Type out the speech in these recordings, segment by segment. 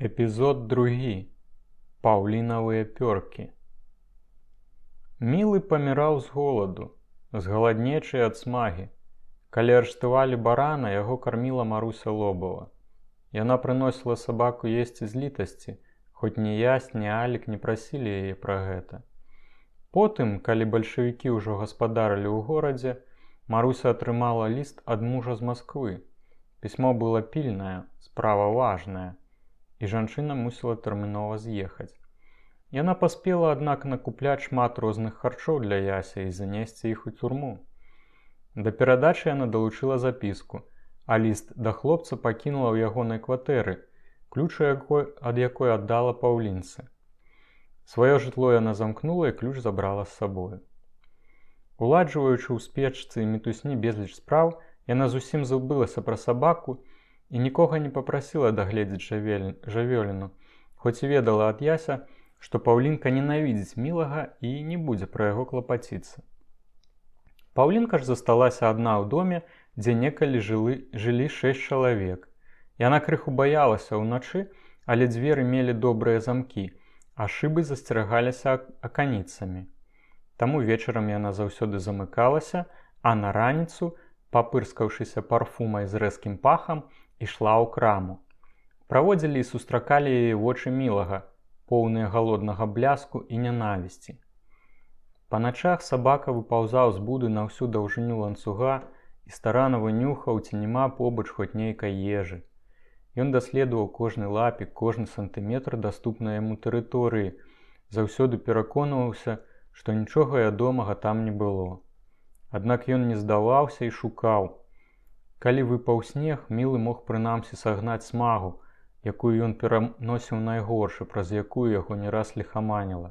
Эпизод 2. Паўлінавыя пёркі. Мілы паміраў з голаду, з галаднечы ад смагі. Калі арыштавалі барана, яго карміла Маруся Лобава. Яна прыносіла сабаку есці з літасці, хоць ні ясь, ні Алік не прасілі яе пра гэта. Потым, калі бальшавікі ўжо гаспадарылі ў горадзе, Маруся атрымала ліст ад мужа з Масквы. Пісьмо было пільнае, справа важная, і жанчына мусіла тэрмінова з'ехаць. Яна паспела, аднак, накупляць шмат розных харчоў для Яся і занесці іх у тюрму. Да перадачы яна далучыла запіску, а ліст да хлопца пакінула ў ягонай кватэры, ключы ад якой аддала паўлінцы. Сваё жытло яна замкнула і ключ забрала з сабою. Уладжваючы ў спечцы і мітусні безліч спраў, яна зусім забылася пра сабаку і нікога не папрасіла дагледзець жавёліну, хоць і ведала ад Яся, што Паўлінка ненавідзіць мілага і не будзе пра яго клапаціцца. Паўлінка ж засталася адна ў доме, дзе некалі жылі 6 чалавек. Яна крыху баялася ўначы, але дзверы мелі добрыя замкі, а шыбы засцерагаліся аканіцамі. Таму вечарам яна заўсёды замыкалася, а на раніцу, папырскаўшыся парфумай з рэзкім пахам, ішла ў краму. Праводзілі і сустракалі яе вочы мілага, поўныя галоднага бляску і нянавісці. Па начах сабака выпаўзаў з буды на ўсю даўжыню ланцуга і старанна вынюхаў, ці няма побач хоць нейкай ежы. Ён даследаваў кожны лапік, кожны сантыметр даступнай яму тэрыторыі, заўсёды пераконваўся, што нічога ядомага там не было. Аднак ён не здаваўся і шукаў. Калі выпаў снег, мілы мог прынамсі сагнаць смагу, якую ён пераносіў найгоршы, праз якую яго не раз ліхаманіла.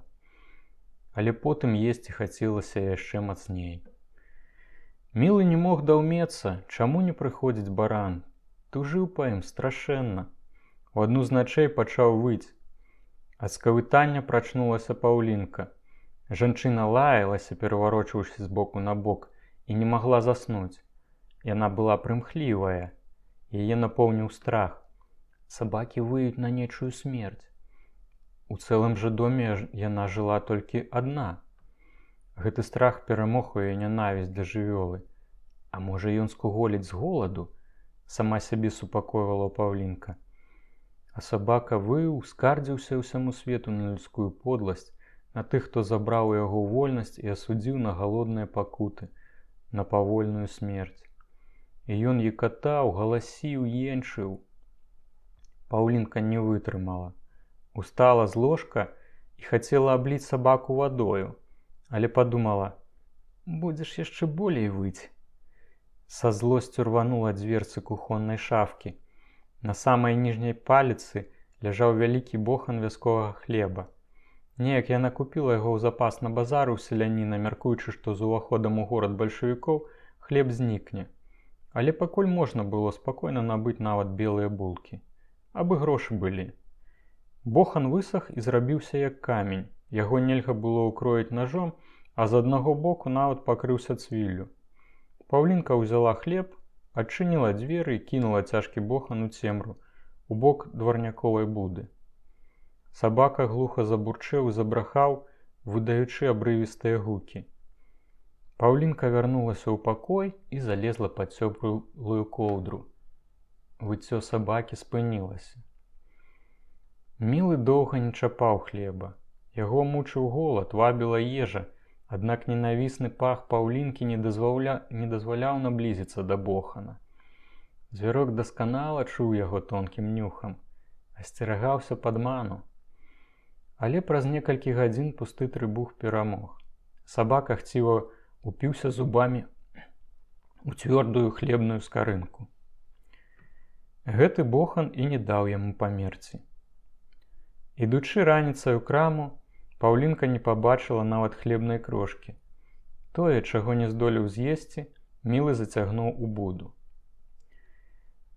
Але потым есці хацелася яшчэ мацней. Мілы не мог даўмецца, чаму не прыходзіць баран. Тужыў па ім страшэнна. У адну з начэй пачаў выць. Ад скавытання прачнулася Паўлінка. Жанчына лаялася, пераварочваўшы з боку на бок, і не магла заснуць. Яна была прымхлівая. Яе напоўніў страх. Сабакі выюць на нечую смерць. У цэлым жа доме яна жыла толькі адна. Гэты страх перамог у яе нянавісць да жывёлы. А можа, ён скуголіць з голаду? Сама сябе супакойвала Паўлінка. А сабака выў, скардзіўся ўсяму свету на людскую подласць, на тых, хто забраў у яго вольнасць і асудзіў на галодныя пакуты, на павольную смерць. І ён екатаў, галасіў, енчыў. Паўлінка не вытрымала. Устала з ложка і хацела абліць сабаку вадою, але падумала: будзеш яшчэ болей выць. Са злосцю рванула дзверцы кухоннай шафкі. На самай ніжняй паліцы ляжаў вялікі бохан вясковага хлеба. Неяк яна купіла яго ў запас на базары ў селяніна, мяркуючы, што з уваходам у горад бальшавікоў хлеб знікне. Але пакуль можна было спакойна набыць нават белыя булкі. Абы грошы былі. Бохан высах і зрабіўся як камень. Яго нельга было ўкроіць нажом, а з аднаго боку нават пакрыўся цвіллю. Паўлінка ўзяла хлеб, адчыніла дзверы і кінула цяжкі бохан у цемру, у бок дварняковай буды. Сабака глуха забурчэў і забрахаў, выдаючы абрывістыя гукі. Паўлінка вярнулася ў пакой і залезла пад цёплую коўдру. Выццё сабакі спынілася. Мілы доўга не чапаў хлеба. Яго мучыў голад, вабіла ежа, аднак ненавісны пах Паўлінкі не дазваляў наблізіцца да бохана. Звярок дасканала чуў яго тонкім нюхам, асцерагаўся падману. Але праз некалькі гадзін пусты трыбух перамог. Сабака хціва упіўся зубамі ў цвёрдую хлебную скарынку. Гэты бохан і не даў яму памерці. Ідучы раніцай у краму, Паўлінка не пабачыла нават хлебнай крошкі. Тое, чаго не здолеў з'есці, мілы зацягнуў у буду.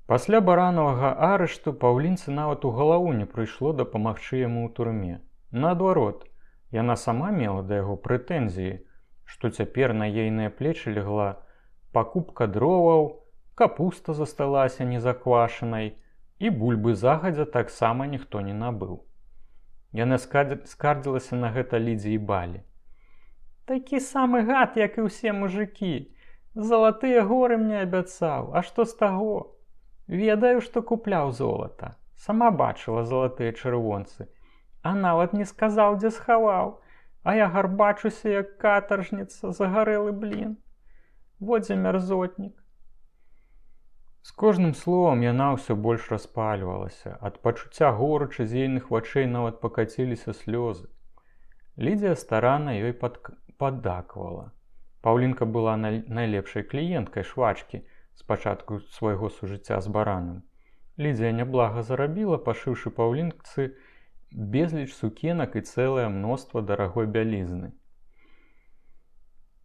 Пасля баранавага арышту Паўлінцы нават у галаву не прыйшло дапамагчы яму ў турме. Наадварот, яна сама мела да яго прэтэнзіі, што цяпер на ейныя плечы легла пакупка дроваў, капуста засталася незаквашанай, І бульбы загадзя таксама ніхто не набыў. Яна скардзілася на гэта Лідзе і Балі. «Такі самы гад, як і ўсе мужыкі. Залатыя горы мне абяцаў, а што з таго? Ведаю, што купляў золата. Сама бачыла залатыя чырвонцы. А нават не сказаў, дзе схаваў. А я гарбачуся, як катаржніца, загарэлы блін. Вот дзе мярзотнік». З кожным словам яна ўсё больш распальвалася. Ад пачуцця горыча з ейных вачэй нават пакаціліся слёзы. Лідзія старанна ёй паддаквала. Паўлінка была найлепшай кліенткай швачкі з пачатку свайго сужыцця з баранам. Лідзія няблага зарабіла, пашыўшы паўлінцы безліч сукенак і цэлае мноства дарагой бялізны.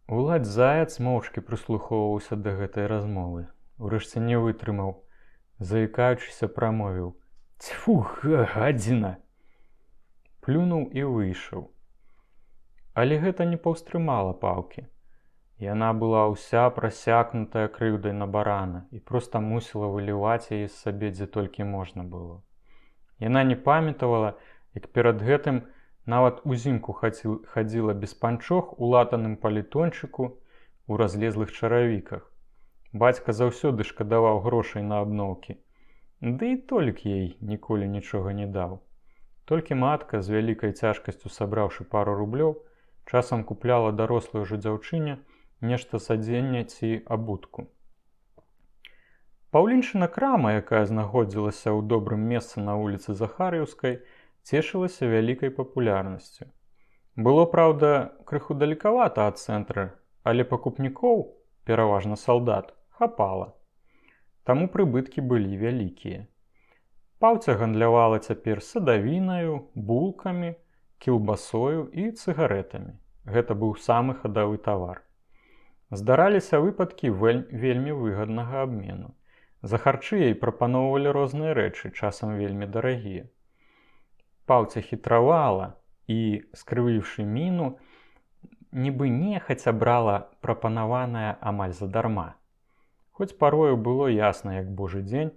Уладзь Заяц моўчкі прыслухоўваўся да гэтай размовы. Урэшце не вытрымаў, заікаючыся прамовіў: «Цьфу, гадзіна!» Плюнуў і выйшаў. Але гэта не паўстрымала Паўкі. Яна была ўся прасякнутая крыўдай на барана і проста мусіла выліваць яе з сабе, дзе толькі можна было. Яна не памятавала, як перад гэтым нават узімку хадзіла без панчох у латаным палітончыку ў разлезлых чаравіках. Бацька заўсёды шкадаваў грошай на абноўкі. Ды і Толік ей ніколі нічога не даў. Толькі матка, з вялікай цяжкасцю сабраўшы пару рублёў, часам купляла дарослай ужо дзяўчыне нешта з адзення ці абутку. Паўлінчына крама, якая знаходзілася ў добрым месцы на вуліцы Захарыўскай, цешылася вялікай папулярнасцю. Было, праўда, крыху далекавата ад цэнтра, але пакупнікоў, пераважна салдат, хапала. Таму прыбыткі былі вялікія. Паўця гандлявала цяпер садавінаю, булкамі, кілбасою і цыгарэтамі. Гэта быў самы хадавы тавар. Здараліся выпадкі вельмі выгаднага абмену. За харчы ей прапаноўвалі розныя рэчы, часам вельмі дарагія. Паўця хітравала і, скрывіўшы міну, нібы нехаця брала прапанаванае амаль задарма. Хоць парою было ясна, як божы дзень,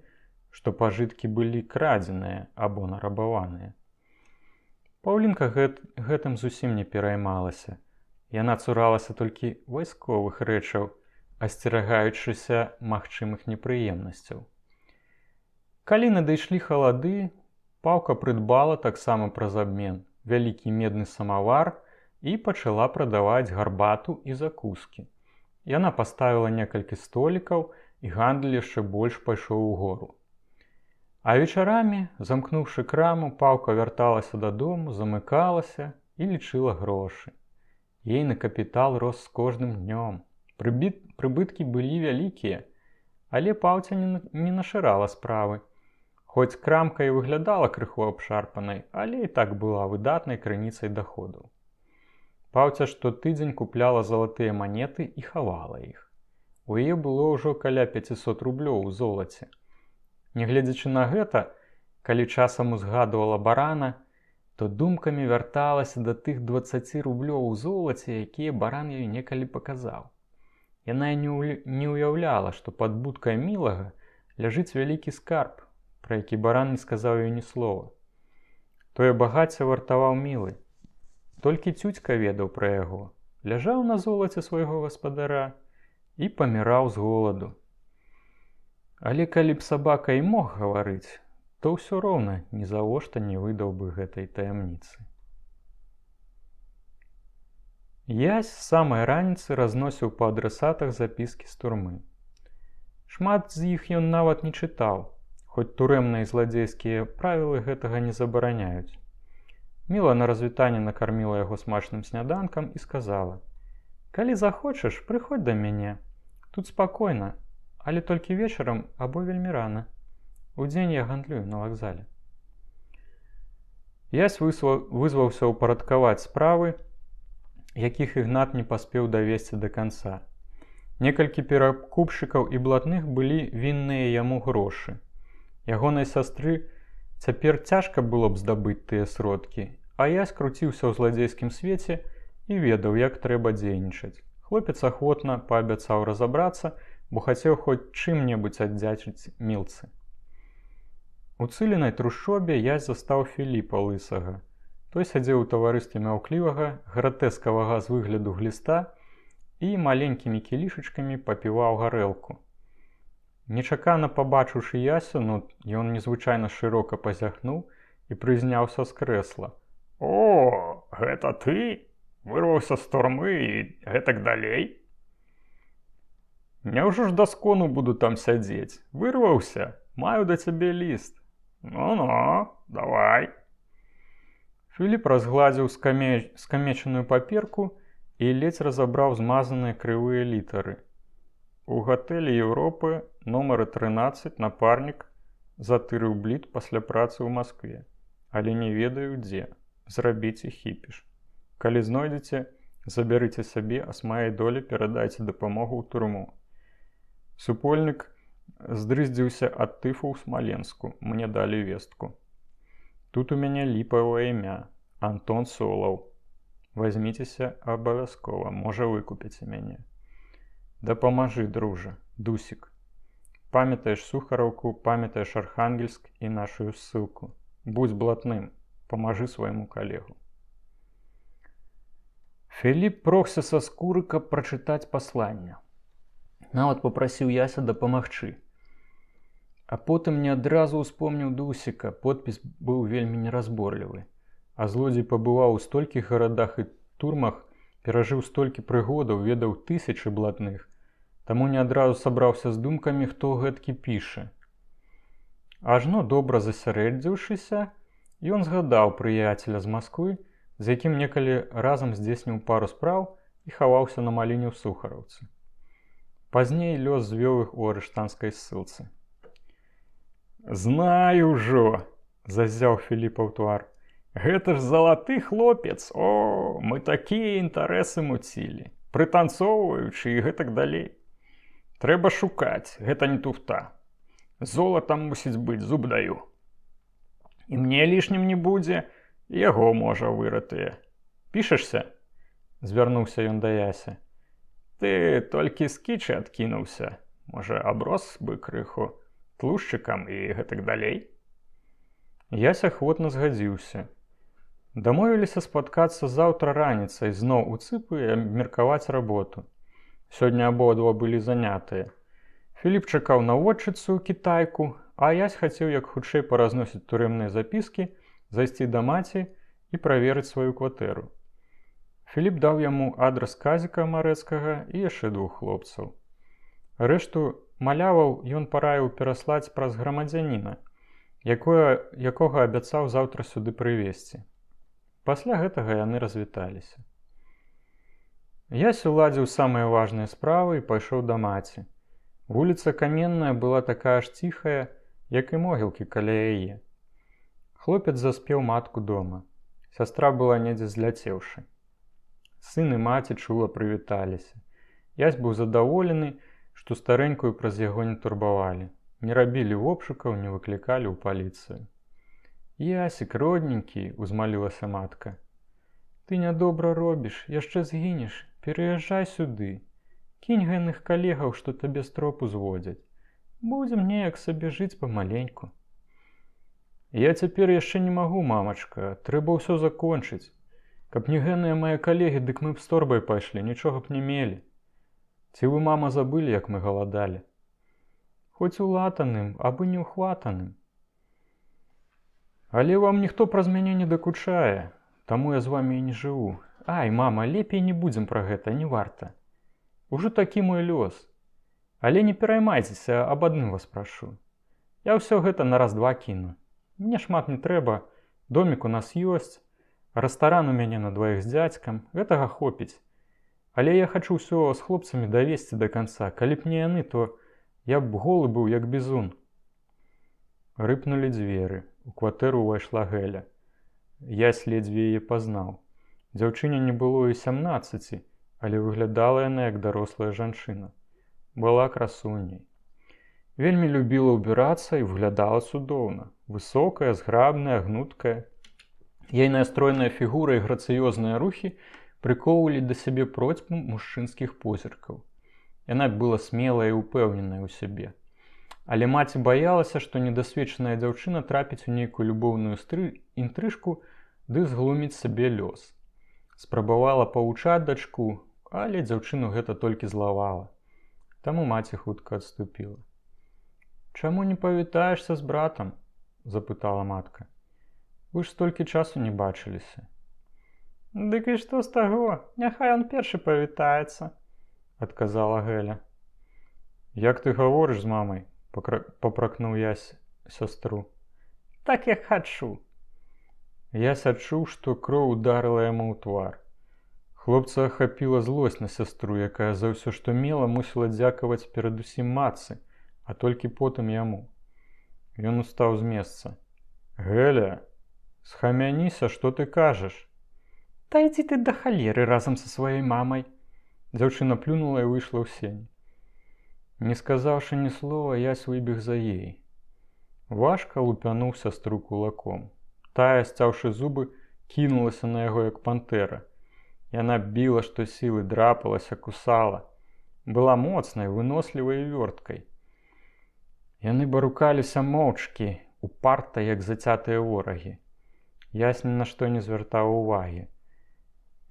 што пажыткі былі крадзеныя або нарабаваныя. Паўлінка гэтым зусім не пераймалася. Яна цуралася толькі вайсковых рэчаў, асцерагаючыся магчымых непрыемнасцяў. Калі надышлі халады, Паўка прыдбала таксама праз абмен вялікі медны самавар і пачала прадаваць гарбату і закускі. Яна паставіла некалькі столікаў, і гандаль яшчэ больш пайшоў угору. А вечарамі, замкнуўшы краму, Паўка вярталася дадому, замыкалася і лічыла грошы. Ейны капітал рос з кожным днём. Прыбыткі былі вялікія, але Паўця не нашырала справы. Хоць крамка і выглядала крыху абшарпанай, але і так была выдатнай крыніцай даходаў. Паўця штотыдзень купляла залатыя манеты і хавала іх. У яе было ўжо каля 500 рублёў у золаце. Нягледзячы на гэта, калі часам узгадывала барана, то думкамі вярталася да тых 20 рублёў у золаце, якія баран ёй некалі паказаў. Яна не ўяўляла, што пад будкай мілага ляжыць вялікі скарб, пра які баран не сказаў ёй ні слова. Тое багацце вартаваў мілы. Толькі цюцька ведаў пра яго, ляжаў на золаце свайго гаспадара і паміраў з голаду. Але калі б сабака і мог гаварыць, то ўсё роўна нізавошта не выдаў бы гэтай таямніцы. Ясь з самай раніцы разносіў па адрасатах запіскі з турмы. Шмат з іх ён нават не чытаў, хоць турэмныя і зладзейскія правілы гэтага не забараняюць. Міла на развітанне накарміла яго смачным сняданкам і сказала: «Калі захочаш, прыходзь да мяне. Тут спакойна, але толькі вечарам або вельмі рана. Удзень я гандлюю на вакзале». Ясь вызваўся ўпарадкаваць справы, якіх Ігнат не паспеў давесці да канца. Некалькі перакупшчыкаў і блатных былі вінныя яму грошы. Ягонай сястры цяпер цяжка было б здабыць тыя сродкі, а Ясь круціўся ў зладзейскім свеце і ведаў, як трэба дзейнічаць. Хлопец ахвотна паабяцаў разабрацца, бо хацеў хоць чым-небудзь аддзячыць мілцы. У цыленай трушчобе я застаў Філіпа лысага. Той сядзеў у таварыстве маўклівага, гратэскавага з выгляду гліста і маленькімі кілішачкамі папіваў гарэлку. Нечакана пабачыўшы Ясю, ён незвычайна шырока пазяхнуў і прызняўся з крэсла. «О, гэта ты? Вырваўся з турмы і гэтак далей? Няўжо ж даскону буду там сядзець? Вырваўся? Маю да цябе ліст. Ну-ну, давай». Філіп разгладзіў скамечаную паперку і ледзь разабраў змазаныя крывыя літары. У гатэлі Еўропы нумары 13 напарнік затырыў блід пасля працы ў Маскве, але не ведаю дзе. Зрабіце хіпіш. Калі знойдзеце, забярыце сабе, а з маёй долі перадайце дапамогу ў турму. Супольнік здрыздзіўся ад тыфу ў Смаленску, мне далі вестку. Тут у мяне ліпавае імя, Антон Солаў. Вазьміцеся абавязкова, можа выкупіце мяне. Дапамажы, дружа, Дусік. Памятаеш Сухараўку, памятаеш Архангельск і нашу ссылку. Будзь блатным, памажы свайму калегу. Філіп прохся са скуры, каб прачытаць пасланне. Нават папрасіў Яся дапамагчы. А потым не адразу ўспомніў Дусіка, подпіс быў вельмі неразборлівы. А злодзей пабываў у столькіх гарадах і турмах, перажыў столькі прыгодаў, ведаў тысячы блатных, таму не адразу сабраўся з думкамі, хто гэткі піша. Ажно добра засярэдзіўшыся, ён згадаў прыяцеля з Масквы, з якім некалі разам здзейсніў пару спраў і хаваўся на маліне ў Сухараўцы. Пазней лёс звёў іх у арыштанскай ссылцы. «Знаю ўжо!» – заззяў Філіпаў твар. «Гэта ж залаты хлопец! О, мы такія інтарэсы муцілі, прытанцоўваючы і гэтак далей. Трэба шукаць, гэта не туфта. Золатам мусіць быць, зуб даю. І мне лішнім не будзе, яго, можа, выратуе. Пішашся?» – звярнуўся ён да Ясі. «Ты толькі з кічы адкінуўся, можа, аброс бы крыху тлушчыкам і гэтак далей?» Яся ахвотна згадзіўся. Дамовіліся спаткацца заўтра раніцай зноў у цыпы і абмеркаваць работу. Сёння абодва былі занятыя. Філіп чакаў наводчыцу кітайку, а Ясь хацеў як хутчэй паразносіць турэмныя запіскі, зайсці да маці і праверыць сваю кватэру. Філіп даў яму адрас Казіка Марэцкага і яшчэ 2 хлопцаў. Рэшту маляваў ён параіў пераслаць праз грамадзяніна, якога абяцаў заўтра сюды прывезці. Пасля гэтага яны развіталіся. Ясь уладзіў самыя важныя справы і пайшоў да маці. Вуліца Каменная была такая ж ціхая, як і могілкі каля яе. Хлопец заспеў матку дома. Сястра была недзе зляцеўшы. Сын і маці чула прывіталіся. Ясь быў задаволены, што старэнькую праз яго не турбавалі. Не рабілі обшукаў, не выклікалі ў паліцыю. «Ясік, родненькі», – узмалілася матка. «Ты нядобра робіш, яшчэ згінеш, пераязджай сюды. Кінь гэных калегаў, што табе стропу зводзяць. Будзем неяк сабе жыць памаленьку». «Я цяпер яшчэ не магу, мамачка, трэба ўсё закончыць. Каб не гэныя мае калегі, дык мы б з торбай пайшлі, нічога б не мелі. Ці вы, мама, забылі, як мы галадалі? Хоць улатаным, абы не ўхватаным. Але вам ніхто праз мяне не дакучае, таму я з вамі і не жыву. Ай, мама, лепей не будзем пра гэта, не варта. Ужо такі мой лёс. Але не пераймайцеся, аб адным вас прашу. Я ўсё гэта на раз-два кіну. Мне шмат не трэба, домік у нас ёсць, рэстаран у мяне на 2 з дзядзькам, гэтага хопіць. Але я хачу ўсё з хлопцамі давесці да канца. Калі б не яны, то я б голы быў, як бізун». Рыпнулі дзверы. У кватэру ўвайшла Гэля. Ясь ледзьве яе пазнаў. Дзяўчыне не было і 17, але выглядала яна як дарослая жанчына. Была красуняй. Вельмі любіла ўбірацца і выглядала цудоўна. Высокая, зграбная, гнуткая. Ейная стройная фігура і грацыёзныя рухі прыкоўвалі да сябе процьму мужчынскіх позіркаў. Яна была смелая і ўпэўненая ў сябе. Але маці баялася, што недасведчаная дзяўчына трапіць у нейкую любоўную інтрыжку ды зглуміць сабе лёс. Спрабавала павучаць дачку, але дзяўчыну гэта толькі злавала. Таму маці хутка адступіла. «Чаму не павітаешся з братам?» – запытала матка. «Вы ж столькі часу не бачыліся». «Дык і што з таго? Няхай ён першы павітаецца», – адказала Гэля. «Як ты гаворыш з мамай?» – папракнуў я сястру. «Так як хачу». Ясь адчуў, што кроў ударыла яму ў твар. Хлопца ахапіла злосць на сястру, якая за ўсё, што мела, мусіла дзякаваць перадусім матцы, а толькі потым яму. Ён устаў з месца. «Гэля, схамяніся, што ты кажаш?» «Та ідзі ты да халеры разам са сваёй мамай!» Дзяўчына плюнула і выйшла ў сень. Не сказаўшы ні слова, Ясь выбег за ей. Важка лупянуў сястру кулаком. Тая, сцяўшы зубы, кінулася на яго, як пантэра. Яна біла, што сілы, драпалася, кусала. Была моцнай, вынослівай і вёрткай. Яны барукаліся моўчкі, упарта, як зацятыя ворагі. Ясь ні на што не звяртаў увагі.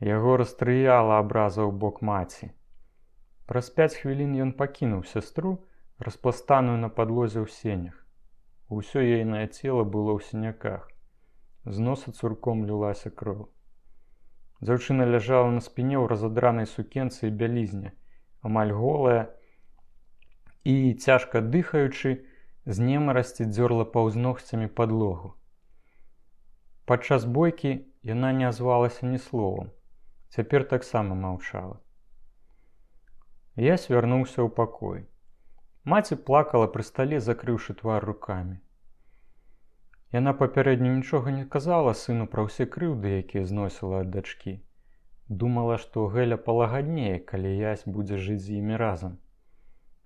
Яго растрыяла абраза ў бок маці. Праз 5 хвілін ён пакінуў сястру, распластаную на падлозе ў сенях. Усё ейнае цела было ў сіняках. З носа цурком лілася кроў. Дзяўчына ляжала на спіне ў разадранай сукенцы і бялізне, амаль голая, і, цяжка дыхаючы, з немарасці дзёрла паўзногцямі падлогу. Падчас бойкі яна не азвалася ні словам. Цяпер таксама маўчала. Я свярнуўся ў пакой. Маці плакала пры стале, закрыўшы твар рукамі. Яна папярэдне нічога не казала сыну пра ўсе крыўды, якія зносіла ад дачкі. Думала, што Гэля палагаднее, калі Ясь будзе жыць з імі разам.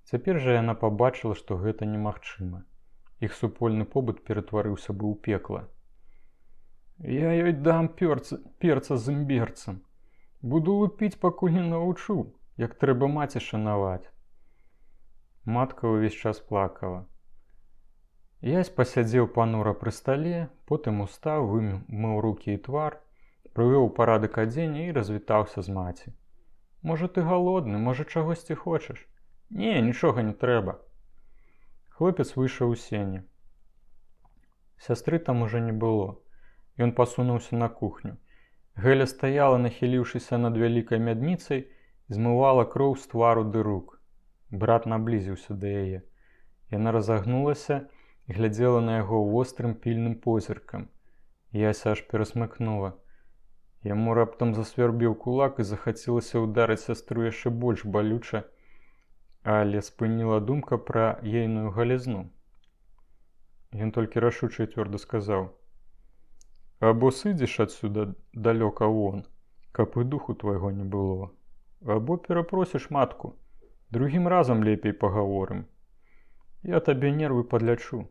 Цяпер жа яна пабачыла, што гэта немагчыма. Іх супольны побыт ператварыўся бы ў пекла. «Я ёй дам перца з імберцам. Буду лупіць, пакуль не навучу, як трэба маці шанаваць». Матка ўвесь час плакала. Ясь пасядзеў панура пры стале, потым устаў, вымыў рукі і твар, прывёў у парадак адзення і развітаўся з маці. «Можа, ты галодны, можа, чагосьці хочаш?» «Не, нічога не трэба». Хлопец выйшаў у сені. Сястры там ужо не было. Ён пасунуўся на кухню. Гэля стаяла, нахіліўшыся над вялікай мядніцай, змывала кроў з твару ды рук. Брат наблізіўся да яе. Яна разагнулася і глядзела на яго вострым пільным позіркам. Яся аж перасмыкнула. Яму раптам засвярбеў кулак і захацелася ўдарыць сястру яшчэ больш балюча, але спыніла думка пра ейную галізну. Ён толькі рашуча і цвёрда сказаў: «Або сыдзеш адсюда далёка вон, каб і духу твайго не было, або перапросіш матку, другім разам лепей пагаворым. Я табе нервы падлячу».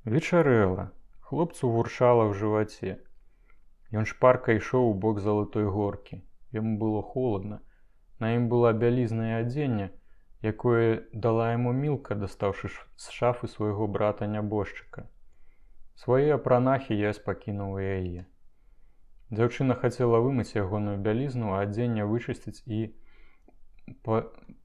Вечарэла, хлопцу вурчала ў жываце. Ён шпарка ішоў у бок залатой горкі. Яму было холадна. На ім была бялізна і адзенне, якое дала яму Мілка, дастаўшы з шафы свайго брата-нябожчыка. Свае апранахі Ясь пакінуў у яе. Дзяўчына хацела вымыць ягоную бялізну, а адзенне вычысціць і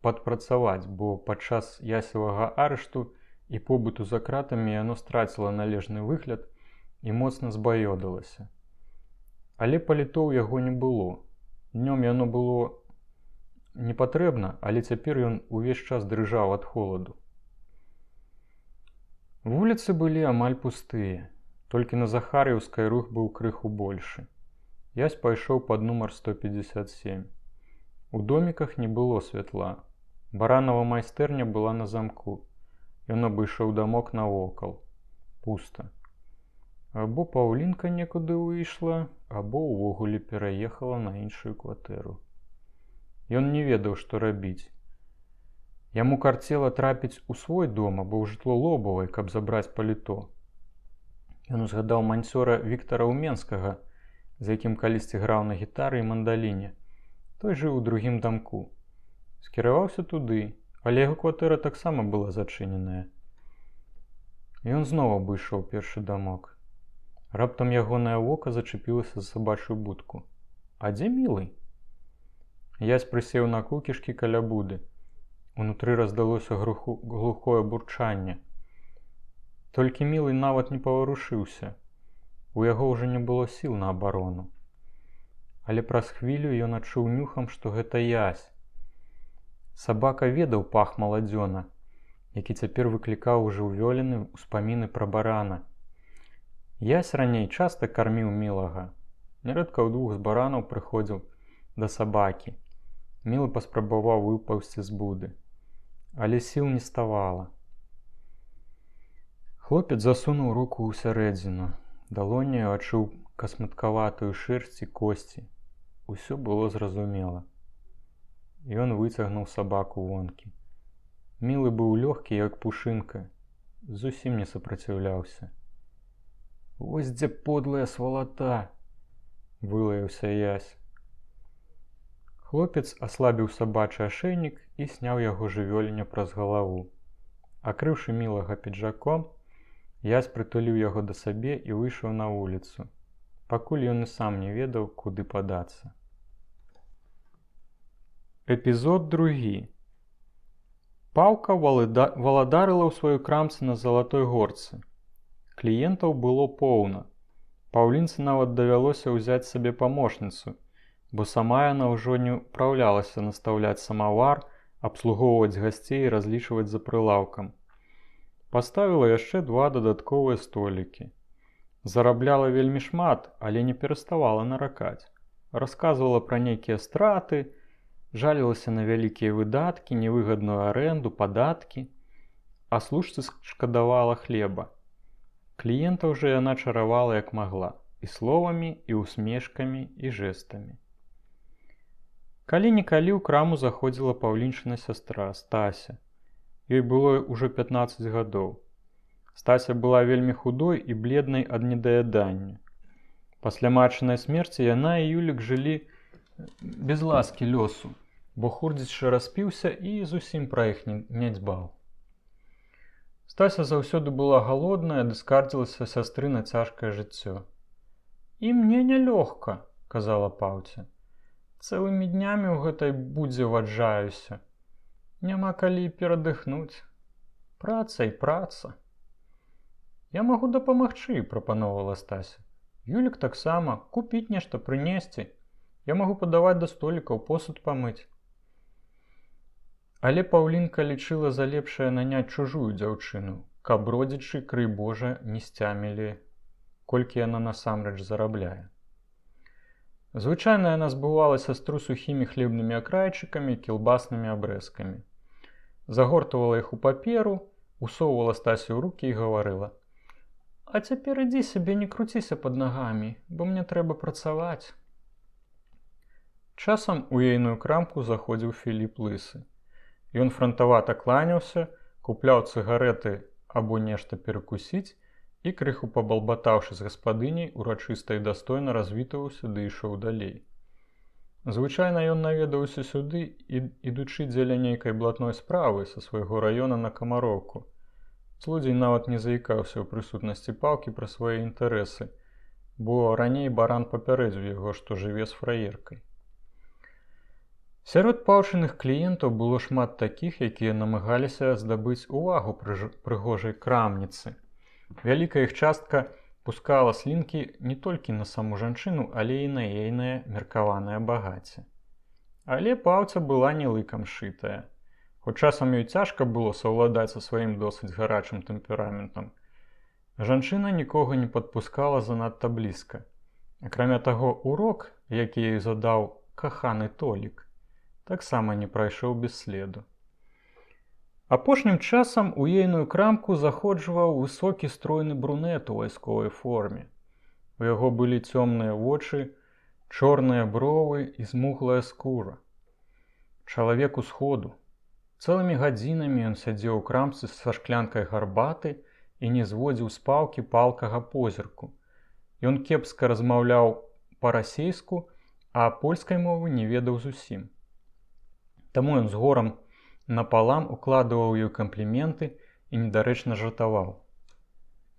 падпрацаваць, бо падчас Ясевага арышту і побыту за кратамі яно страціла належны выгляд і моцна збаёдалася. Але паліто ў яго не было. Днём яно было не патрэбна, але цяпер ён увесь час дрыжаў ад холаду. Вуліцы былі амаль пустыя, толькі на Захар'еўскай рух быў крыху большы. Ясь пайшоў пад нумар 157. У доміках не было святла. Баранава майстэрня была на замку. Ён абышоў дамок навокал. Пуста. Або Паўлінка некуды выйшла, або ўвогуле пераехала на іншую кватэру. Ён не ведаў, што рабіць. Яму карцела трапіць у свой дом або ў жытло Лобавай, каб забраць паліто. Ён узгадаў манцёра Віктара Уменскага, з якім калісьці граў на гітары і мандаліне. Той жыў у другім дамку. Скіраваўся туды, але яго кватэра таксама была зачыненая. Ён зноў абышоў першы дамок. Раптам ягонае вока зачапілася за сабачую будку. А дзе мілы? Ясь прысеў на кукішкі каля буды. Унутры раздалося глухое бурчанне. Толькі мілы нават не паварушыўся. У яго ўжо не было сіл на абарону. Але праз хвілю ён адчуў нюхам, што гэта Ясь. Сабака ведаў пах маладзёна, які цяпер выклікаў у жыўвёліны ўспаміны пра барана. Ясь раней часта карміў мілага. Нярэдка ўдвух з баранаў прыходзіў да сабакі. Мілы паспрабаваў выпаўзці з буды, але сіл не ставала. Хлопец засунуў руку ў сярэдзіну. Далонню адчуў касматкаватую шэрсць і косці. Усё было зразумела. Ён выцягнуў сабаку вонкі. Мілы быў лёгкі, як пушынка. Зусім не супраціўляўся. «Вось дзе подлая свалата!» – вылаяўся Ясь. Хлопец аслабіў сабачы ашэйнік і сняў яго жывёліне праз галаву. Акрыўшы мілага піджаком, Ясь прытуліў яго да сабе і выйшаў на вуліцу, пакуль ён і сам не ведаў, куды падацца. Эпізод 2. Паўка валадарыла ў сваёй крамцы на Залатой горцы. Кліентаў было поўна. Паўлінцы нават давялося ўзяць сабе памочніцу, бо сама яна ўжо не ўпраўлялася настаўляць самавар, абслугоўваць гасцей і разлічваць за прылаўкам. Паставіла яшчэ 2 дадатковыя столікі. Зарабляла вельмі шмат, але не пераставала наракаць. Расказвала пра нейкія страты, жалілася на вялікія выдаткі, невыгадную арэнду, падаткі, а служцы шкадавала хлеба. Кліентаў жа яна чаравала як магла, і словамі, і усмешкамі, і жэстамі. Калі-нікалі ў краму заходзіла паўлінчына сястра, Стася. Ёй было ўжо 15 гадоў. Стася была вельмі худой і бледнай ад недаядання. Пасля матчынай смерці яна і Юлік жылі без ласкі лёсу, бо хурдзіча распіўся і зусім пра іх не дбаў. Стася заўсёды была галодная ды скардзілася сястры на цяжкае жыццё. «І мне нялёгка», – казала Паўця. «Цэлымі днямі ў гэтай будзе ваджаюся. Няма калі перадыхнуць. Праца і праца». «Я магу дапамагчы», – прапановала Стася. «Юлік таксама, купіць нешта, прынесці. Я магу падаваць да столікаў, посуд памыць». Але Паўлінка лічыла за лепшае наняць чужую дзяўчыну, каб родзічы, крый Божа, не сцямілі, колькі яна насамрэч зарабляе. Звычайна яна збывала сястру сухімі хлебнымі акрайчыкамі і кілбаснымі абрэзкамі. Загортвала іх у паперу, усоўвала Стасю ў рукі і гаварыла: «А цяпер ідзі сабе, не круціся пад нагамі, бо мне трэба працаваць». Часам у ейную крамку заходзіў Філіп Лысы. Ён франтавата кланяўся, купляў цыгарэты або нешта перакусіць і, крыху пабалбатаўшы з гаспадыняй, урачыста і дастойна развітваўся ды ішоў далей. Звычайна ён наведаўся сюды, ідучы дзеля нейкай блатной справы са свайго раёна на Камароўку. Злодзей нават не заікаўся ў прысутнасці Паўкі пра свае інтарэсы, бо раней баран папярэдзіў яго, што жыве з фраеркай. Сярод паўчыных кліентаў было шмат такіх, якія намагаліся здабыць увагу прыгожай крамніцы. Вялікая іх частка пускала слінкі не толькі на саму жанчыну, але і на ейнае меркаванае багацце. Але Паўця была не лыкам шытая. Хоць часам ёй цяжка было саўладаць са сваім досыць гарачым тэмпераментам. Жанчына нікога не падпускала занадта блізка. Акрамя таго, урок, які ёй задаў каханы Толік, таксама не прайшоў без следу. Апошнім часам у ейную крамку заходжваў высокі стройны брунет у вайсковай форме. У яго былі цёмныя вочы, чорныя бровы і змуглая скура. Чалавек усходу. Цэлымі гадзінамі ён сядзеў у крамцы са шклянкай гарбаты і не зводзіў з Паўкі палкага позірку. Ён кепска размаўляў па-расейску, а польскай мовы не ведаў зусім. Таму ён з горам напалам укладываў ёй кампліменты і недарэчна жартаваў.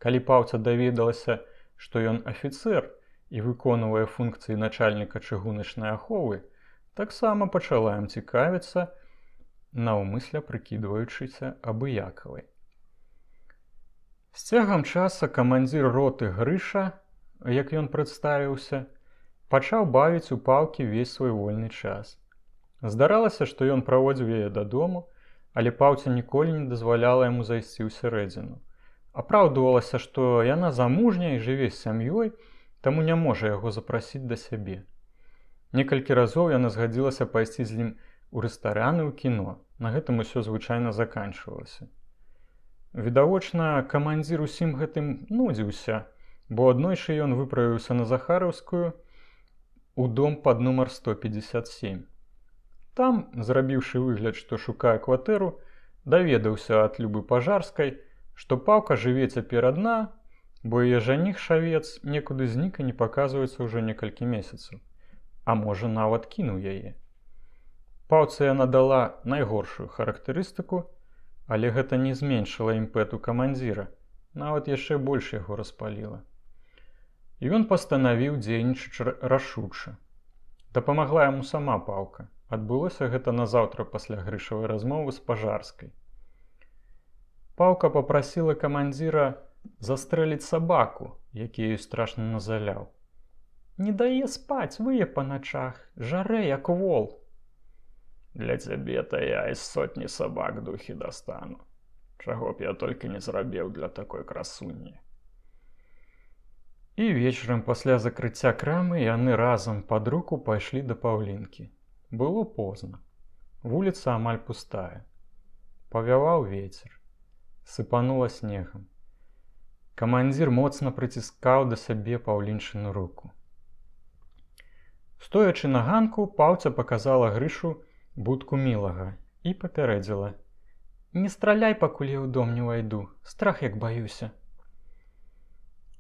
Калі Паўца даведалася, што ён афіцэр і выконвае функцыі начальніка чыгуначнай аховы, таксама пачала ім цікавіцца, наўмысля прыкідваючыся абыякавай. З цягам часа камандзір роты Грыша, як ён прадставіўся, пачаў бавіць у Паўкі ўвесь свой вольны час. Здаралася, што ён праводзіў яе дадому, але Паўця ніколі не дазваляла яму зайсці ўсярэдзіну. Апраўдвалася, што яна замужняя і жыве з сям'ёй, таму не можа яго запрасіць да сябе. Некалькі разоў яна згадзілася пайсці з ім у рэстараны ў кіно. На гэтым усё звычайна заканчвалася. Відавочна, камандзір усім гэтым нудзіўся, бо аднойчы ён выправіўся на Захараўскую у дом пад нумар 157. Там, зрабіўшы выгляд, што шукае кватэру, даведаўся ад Любы Пажарскай, што Паўка жыве цяпер адна, бо яе жаніх шавец некуды знік і не паказваецца ўжо некалькі месяцаў, а можа нават кінуў яе. Паўцы яна дала найгоршую характарыстыку, але гэта не зменшыла імпэту камандзіра, нават яшчэ больш яго распаліла. І ён пастанавіў дзейнічаць рашуча. Дапамагла яму сама Паўка. Адбылося гэта назаўтра пасля Грышавай размовы з Пажарскай. Паўка папрасіла камандзіра застрэліць сабаку, які ёй страшна назаляў. «Не дае спаць, вые па начах, жарэ, як вол». «Для цябе-то я з сотні сабак духі достану. Чаго б я толькі не зрабіў для такой красуні». І вечарам пасля закрыцця крамы яны разам пад руку пайшлі да Паўлінкі. Было позна. Вуліца амаль пустая. Павяваў вецер. Сыпанула снегам. Камандзір моцна прыціскаў да сябе Паўлінчыну руку. Стоячы на ганку, Паўця паказала Грышу будку мілага і папярэдзіла: «Не страляй, пакуль я ў дом не ўвайду, страх як баюся».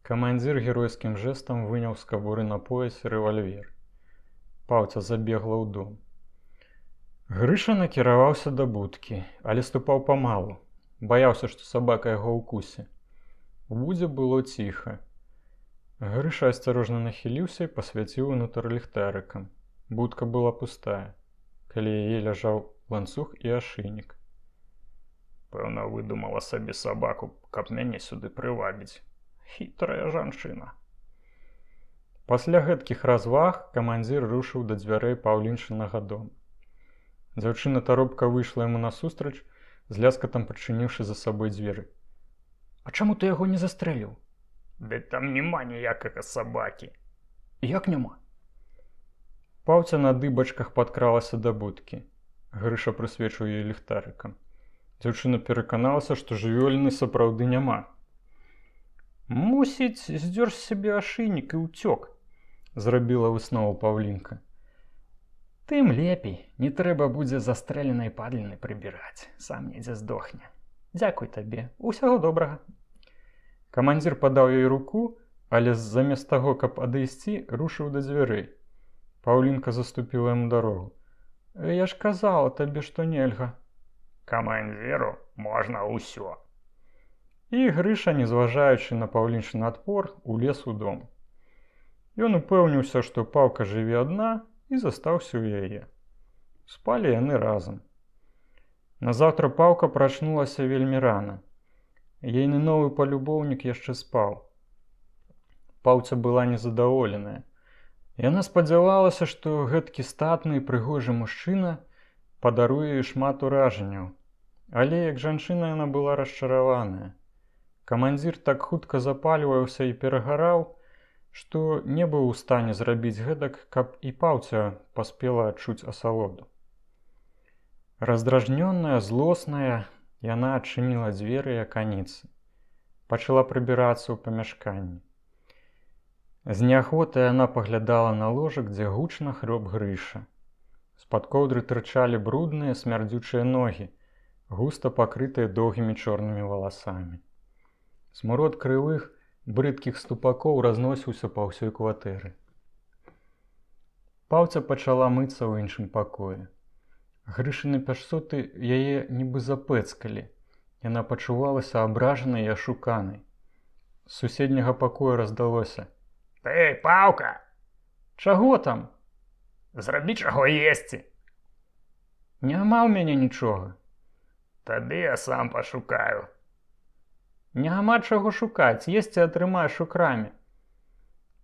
Камандзір геройскім жэстам выняў з кабуры на поясе рэвальвер. Паўця забегла ў дом. Грыша накіраваўся да будкі, але ступаў памалу. Баяўся, што сабака яго ўкусе. У будзе было ціха. Грыша асцярожна нахіліўся і пасвяціў унутр ліхтарыкам. Будка была пустая. Каля яе ляжаў ланцуг і ашыйнік. «Пэўна, выдумала сабе сабаку, каб мяне сюды прывабіць. Хітрая жанчына». Пасля гэткіх разваг камандзір рушыў да дзвярэй Паўлінчынага дома. Дзяўчына таропка выйшла яму насустрач, з ляскатам прычыніўшы за сабой дзверы. «А чаму ты яго не застрэліў?» «Ды там няма ніякага сабакі». «Як няма?» Паўця на дыбачках падкралася да будкі. Грыша прысвечыў ёй ліхтарыкам. Дзяўчына пераканалася, што жывёліны сапраўды няма. «Мусіць, здзёр з сябе ашыйнік і ўцёк», – зрабіла выснову Паўлінка. «Тым лепей, не трэба будзе застрэленай падліны прыбіраць, сам недзе здохне. Дзякуй табе, усяго добрага». Камандзір падаў ёй руку, але замест таго, каб адысці, рушыў да дзвярэй. Паўлінка заступіла яму дарогу. «Я ж казала табе, што нельга». «Камандзіру можна ўсё». І Грыша, не зважаючы на Паўлінчын адпор, улез у дом. Ён упэўніўся, што Паўка жыве адна, і застаўся ў яе. Спалі яны разам. Назаўтра Паўка прачнулася вельмі рана. Ейны новы палюбоўнік яшчэ спаў. Паўця была незадаволеная. Яна спадзявалася, што гэткі статны і прыгожы мужчына падаруе ёй шмат уражанняў. Але як жанчына яна была расчараваная. Камандзір так хутка запальваўся і перагараў, што не быў у стане зрабіць гэтак, каб і Паўця паспела адчуць асалоду. Раздражнёная, злосная, яна адчыніла дзверы і аканіцы. Пачала прыбірацца ў памяшканні. З неахвотай яна паглядала на ложак, дзе гучна хрёб Грыша. З-пад коўдры тырчалі брудныя, смярдзючыя ногі, густа пакрытыя доўгімі чорнымі валасамі. Смурод крывых, брыдкіх ступакоў разносіўся па ўсёй кватэры. Паўця пачала мыцца ў іншым пакоі. Грышыны пяшсоты яе нібы запэцкалі. Яна пачувалася абражанай і ашуканай. З суседняга пакоя раздалося: Ты, Паўка, «Чаго там? зрабі чаго есці. Няма ў мяне нічога». Тады я сам пашукаю. Няма чаго шукаць, есці атрымаеш у краме.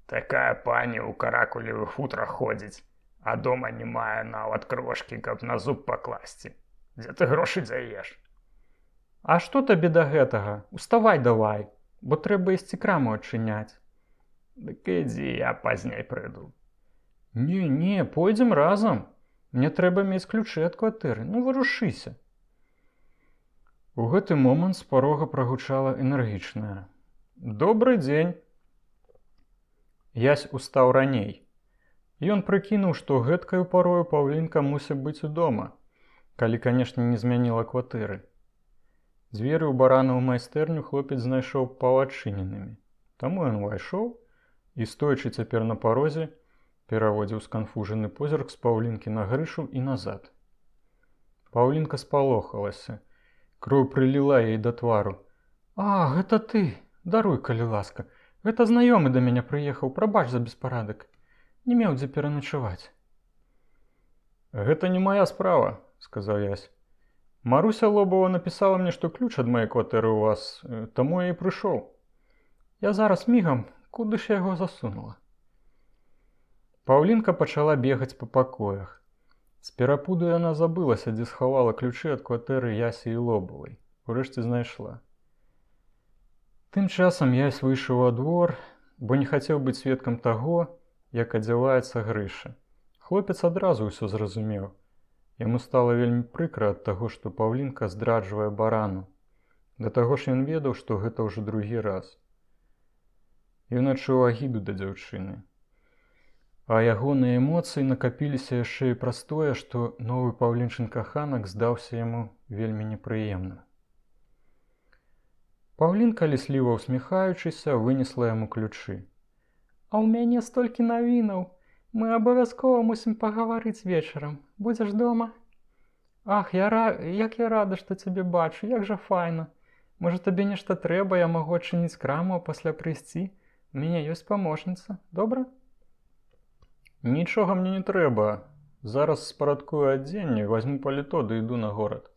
Такая пані ў каракулевых футрах ходзіць, а дома не мае нават крошкі, каб на зуб пакласці. Дзе ты грошы дзяеш? А што табе да гэтага? Уставай давай, бо трэба ісці краму адчыняць. Дык ідзі, я пазней прыйду. Не, пойдзем разам. Мне трэба мець ключы ад кватэры, ну варушыся. У гэты момант з парога прагучала энергічная: «Добры дзень!» Ясь устаў раней. Ён прыкінуў, што гэткаю парою Паўлінка мусіць быць удома, калі, канешне, не змяніла кватэры. Дзверы ў баранаву майстэрню хлопец знайшоў паўадчыненымі. Таму ён увайшоў і, стоячы цяпер на парозе, пераводзіў сканфужаны позірк з Паўлінкі на Грышу і назад. Паўлінка спалохалася. Кроў прыліла яй да твару. «А, гэта ты! Даруй, калі ласка. Гэта знаёмы да мяне прыехаў, прабач за беспарадак. Не меў дзе пераначаваць». «Гэта не мая справа», — сказаў Ясь. «Маруся Лобова напісала мне, што ключ ад маёй кватэры ў вас, таму я і прыйшоў. Я зараз мігам, куды ж я яго засунула?» Паўлінка пачала бегаць па пакоях. З перапуду яна забылася, дзе схавала ключы ад кватэры Ясі і Лобавай. Урэшце знайшла. Тым часам Ясь выйшаў у двор, бо не хацеў быць сведкам таго, як адзяваецца Грыша. Хлопец адразу ўсё зразумеў. Яму стала вельмі прыкра ад таго, што Паўлінка здраджвае барану. Да таго ж ён ведаў, што гэта ўжо другі раз. Ён адчуў агіду да дзяўчыны. А ягоныя эмоцыі накапіліся яшчэ і праз тое, што новы Паўлінчын каханак здаўся яму вельмі непрыемным. Паўлінка, лісліва ўсміхаючыся, вынесла яму ключы. «А ў мяне столькі навінаў! Мы абавязкова мусім пагаварыць вечарам. Будзеш дома?» «Ах, як я рада, што цябе бачу, як жа файна! Можа, табе нешта трэба, я магу адчыніць краму, а пасля прыйсці? У мяне ёсць памочніца, добра?» «Нічога мне не трэба. Зараз спарадкую адзенне, вазьму паліто ды іду на горад».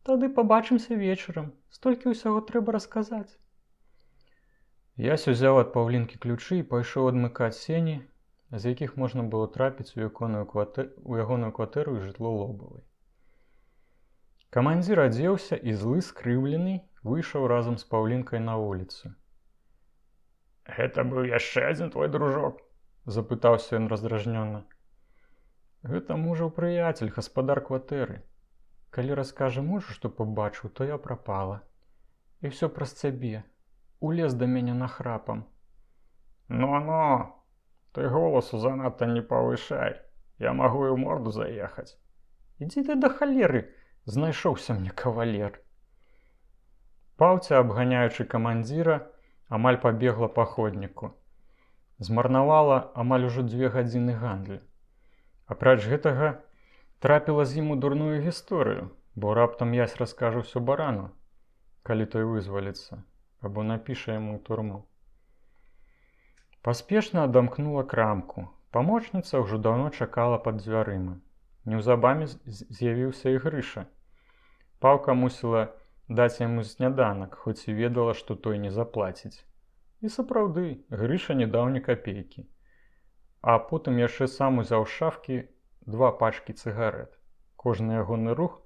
«Тады пабачымся вечарам. Столькі ўсяго трэба расказаць». Ясь узяў ад Паўлінкі ключы і пайшоў адмыкаць сені, з якіх можна было трапіць у ягоную кватэру і жытло Лобавай. Камандзір адзеўся і злы скрыўлены выйшаў разам з Паўлінкай на вуліцу. Гэта быў яшчэ адзін твой дружок? Запытаўся ён раздражнёна. «Гэта мужаў прыяцель, гаспадар кватэры. Калі раскажа мужу, што пабачыў, то я прапала. І ўсё праз цябе. Улез да мяне нахрапам». «Ну, ты голасу занадта не павышай. Я магу і ў морду заехаць». «Ідзі ты да халеры, знайшоўся мне кавалер». Паўця, абганяючы камандзіра, амаль пабегла па ходніку. Змарнавала амаль ужо 2 гадзіны гандлю. Апроч гэтага, трапіла з ім у дурную гісторыю, бо раптам Ясь раскажа ўсё барану, калі той вызваліцца, або напіша яму ў турму. Паспешна адамкнула крамку. Памочніца ўжо даўно чакала пад дзвярыма. Неўзабаве з'явіўся і Грыша. Паўка мусіла даць яму сняданак, хоць і ведала, што той не заплаціць. І сапраўды, Грыша не даў ні капейкі. А потым яшчэ сам узяў з шафкі 2 пачкі цыгарэт. Кожны ягоны рух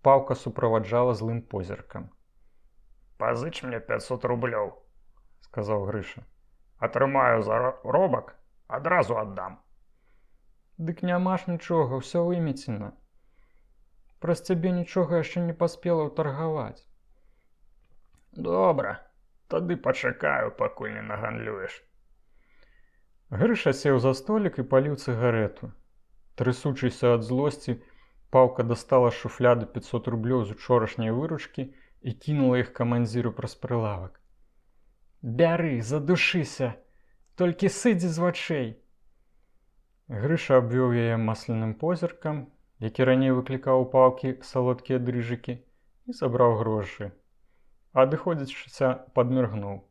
Паўка суправаджала злым позіркам. «Пазыч мне 500 рублёў», — сказаў Грыша. «Атрымаю заробак, адразу аддам». «Дык няма ж нічога, ўсё вымецена. Праз цябе нічога яшчэ не паспела ўтаргаваць». «Добра, тады пачакаю, пакуль не нагандлюеш». Грыша сеў за столік і паліў цыгарэту. Трысучыся ад злосці, Паўка дастала з шуфляды 500 рублёў з учорашняй выручкі і кінула іх камандзіру праз прылавак. «Бяры, задушыся! Толькі сыдзі з вачэй!» Грыша абвёў яе масляным позіркам які раней выклікаў у паўкі салодкія дрыжыкі, і забраў грошы. Адыходзячыся падміргнуў.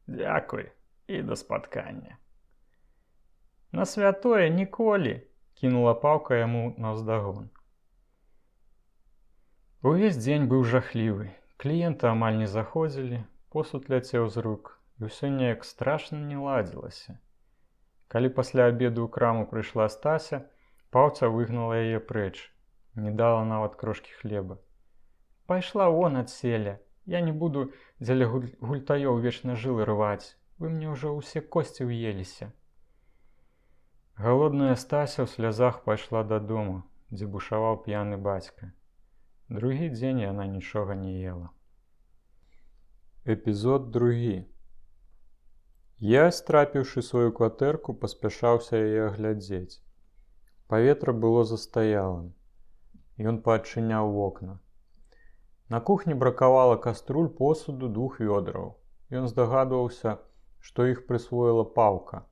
Дзякуй і да спаткання. На святое ніколі, кінула паўка яму наўздагон. Увесь дзень быў жахлівы. Кліенты амаль не заходзілі, посуд ляцеў з рук, і ўсё неяк страшна не ладзілася. Калі пасля абеду ў краму прыйшла Стася, паўца выгнала яе прэч, не дала нават крошкі хлеба. Пайшла вон адселя, я не буду дзеля гультаёў вечна жылы рваць, вы мне ўжо ўсе косці ўеліся. Галодная Стася ў слязах пайшла дадому, дзе бушаваў п'яны бацька. Другі дзень яна нічога не ела. Эпізод другі. Я, страпіўшы сваю кватэрку, паспяшаўся яе аглядзець. Паветра было застаялым. Ён паадчыняў вокна. На кухні бракавала каструль, посуду, 2 вёдраў. Ён здагадваўся, што іх прысвоіла паўка.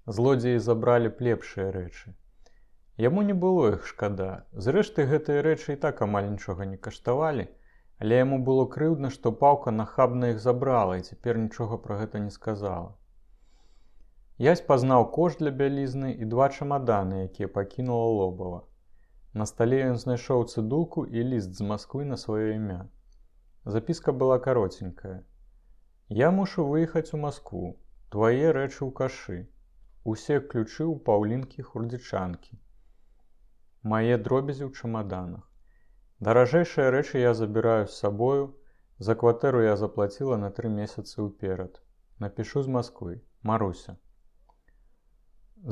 Злодзеі забралі б лепшыя рэчы. Яму не было іх шкада. Зрэшты, гэтыя рэчы і так амаль нічога не каштавалі, але яму было крыўдна, што паўка нахабна іх забрала і цяпер нічога пра гэта не сказала. Я спазнаў кош для бялізны і 2 чамаданы, якія пакінула Лобава. На стале ён знайшоў цыдулку і ліст з Масквы на сваё імя. Запіска была каротенькая. Я мушу выехаць у Маскву. Твае рэчы ў кашы. Усе ключы ў Паўлінкі Хурдзічанкі. Мае дробязі ў чамаданах. Даражэйшыя рэчы я забіраю з сабою. За кватэру я заплаціла на 3 месяцы ўперад. Напішу з Масквы. Маруся.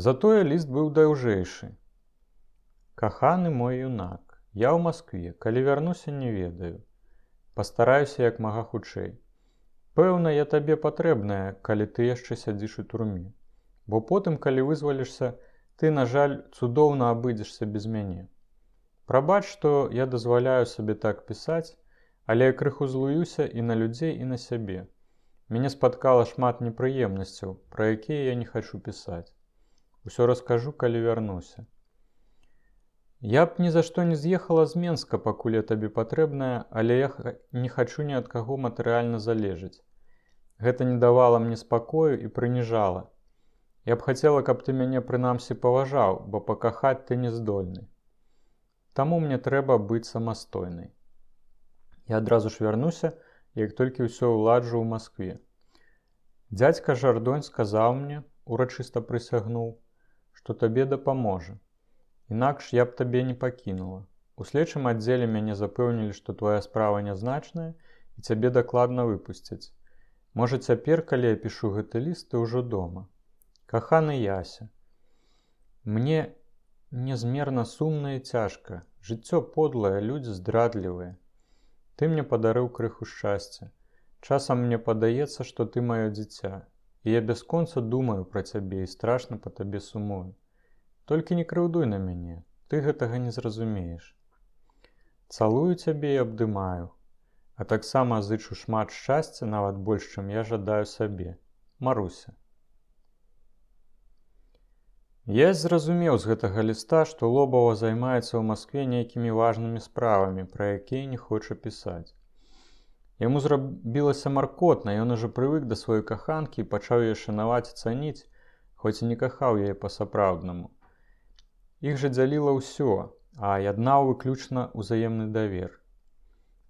Затое ліст быў даўжэйшы. Каханы мой юнак, я ў Маскве, калі вярнуся, не ведаю. Пастараюся як мага хутчэй. Пэўна, я табе патрэбная, калі ты яшчэ сядзіш у турме. Бо потым, калі вызвалішся, ты, на жаль, цудоўна абыдзешся без мяне. Прабач, што я дазваляю сабе так пісаць, але я крыху злуюся і на людзей, і на сябе. Мяне спаткала шмат непрыемнасцяў, пра якія я не хачу пісаць. Усё раскажу, калі вярнуся. Я б ні за што не з'ехала з Менска, пакуль я табе патрэбная, але я не хачу ні ад каго матэрыяльна залежыць. Гэта не давала мне спакою і прыніжала. Я б хацела, каб ты мяне прынамсі паважаў, бо пакахаць ты не здольны. Таму мне трэба быць самастойнай. Я адразу ж вярнуся, як толькі ўсё ўладжу ў Маскве. Дзядзька Жардонь сказаў мне, урачыста прысягнуў, што табе дапаможа. Інакш я б табе не пакінула. У следчым аддзеле мяне запэўнілі, што твая справа нязначная і цябе дакладна выпусцяць. Можа, цяпер, калі я пішу гэты ліст, ты ўжо дома. Каханы Яся. Мне незмерна сумна і цяжка. Жыццё подлае, людзі здрадлівыя. Ты мне падарыў крыху шчасця. Часам мне падаецца, што ты маё дзіця. І я бясконца думаю пра цябе і страшна па табе сумую. Толькі не крыўдуй на мяне, ты гэтага не зразумееш. Цалую цябе і абдымаю, а таксама зычу шмат шчасця, нават больш, чым я жадаю сабе. Маруся. Я зразумеў з гэтага ліста, што Лобава займаецца ў Маскве нейкімі важнымі справамі, пра якія не хоча пісаць. Яму зрабілася маркотна, ён ужо прывык да сваёй каханкі і пачаў яе шанаваць і цаніць, хоць і не кахаў яе па-сапраўднаму. Іх жа дзяліла ўсё, а яднаў выключна ўзаемны давер.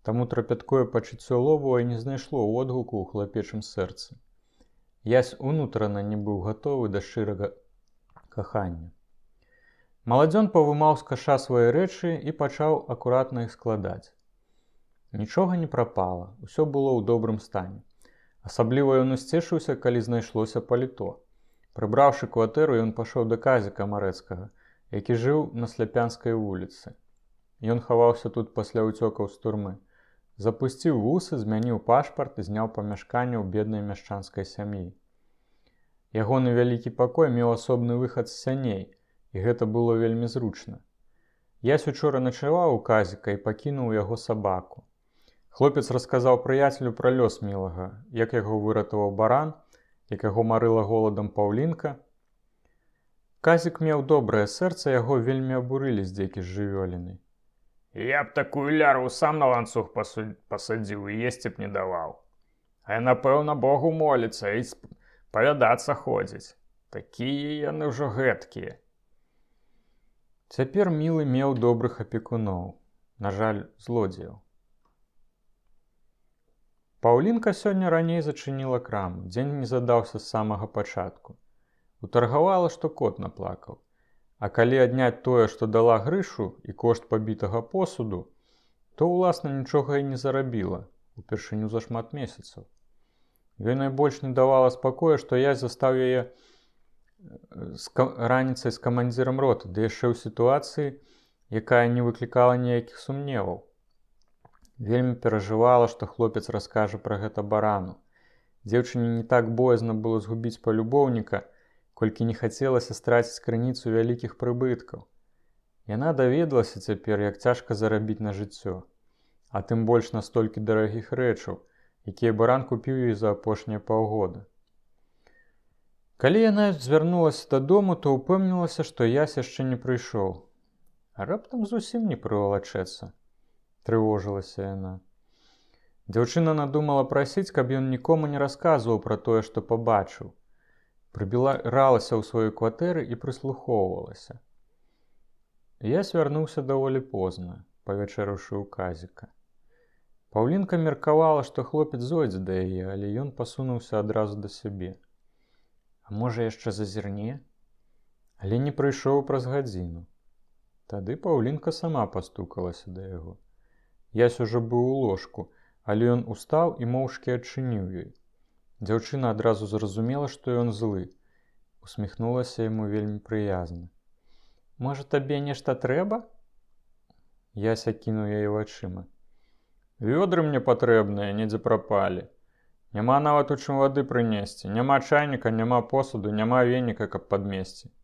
Таму трапяткое пачуццё Лобава не знайшло водгуку ў хлапечым сэрцы. Ясь унутрана не быў гатовы да шчырага кахання. Маладзён павымаў з каша свае рэчы і пачаў акуратна іх складаць. Нічога не прапала, усё было ў добрым стане. Асабліва ён усцешыўся, калі знайшлося паліто. Прыбраўшы кватэру, ён пашоў да Казіка Марэцкага, які жыў на Сляпянскай вуліцы. Ён хаваўся тут пасля ўцёкаў з турмы. Запусціў вусы, змяніў пашпарт і зняў памяшканне ў беднай мяшчанскай сям'і. Ягоны вялікі пакой меў асобны выхад з сяней, і гэта было вельмі зручна. Ясь учора начаваў у Казіка і пакінуў яго сабаку. Хлопец расказаў прыяцелю пра лёс мілага, як яго выратаваў баран, як яго марыла голадам Паўлінка. Казік меў добрае сэрца, яго вельмі абурылі здзекі з жывёлінай. Я б такую лярву сам на ланцуг пасадзіў і есці б не даваў. А яна, пэўна, Богу моліцца і спавядацца ходзіць. Такія яны ўжо гэткія. Цяпер Мілы меў добрых апекуноў, на жаль, злодзеяў. Паўлінка сёння раней зачыніла краму, дзень не задаўся з самага пачатку. Утаргавала, што кот наплакаў. А калі адняць тое, што дала грышу і кошт пабітага посуду, то, уласна, нічога і не зарабіла, упершыню за шмат месяцаў. Ёй найбольш не давала спакоя, што я застаў яе раніцай з камандзірам роты, ды яшчэ ў сітуацыі, якая не выклікала ніякіх сумневаў. Вельмі перажывала, што хлопец раскажа пра гэта барану. Дзеўчыне не так боязна было згубіць палюбоўніка, колькі не хацелася страціць крыніцу вялікіх прыбыткаў. Яна даведалася цяпер, як цяжка зарабіць на жыццё, а тым больш на столькі дарагіх рэчаў, якія баран купіў ёй за апошнія паўгода. Калі яна звярнулася дадому, то ўпэўнілася, што Ясь яшчэ не прыйшоў. А раптам зусім не прывалачэцца, трывожылася яна. Дзяўчына надумала прасіць, каб ён нікому не расказваў пра тое, што пабачыў. Прыбіралася ў сваёй кватэры і прыслухоўвалася. Ясь вярнуўся даволі позна, павячэраўшы ў Казіка. Паўлінка меркавала, што хлопец зойдзе да яе, але ён пасунуўся адразу да сябе. А можа, яшчэ зазірне? Але не прыйшоў праз гадзіну. Тады Паўлінка сама пастукалася да яго. Ясь ужо быў у ложку, але ён устаў і моўчкі адчыніў ёй. Дзяўчына адразу зразумела, што ён злы. Усміхнулася яму вельмі прыязна. «Можа, табе нешта трэба?» Ясь акінуў яе вачыма. «Вёдры мне патрэбныя, недзе прапалі. Няма нават у чым вады прынесці. Няма чайніка, няма посуду, няма веніка, каб падмесці».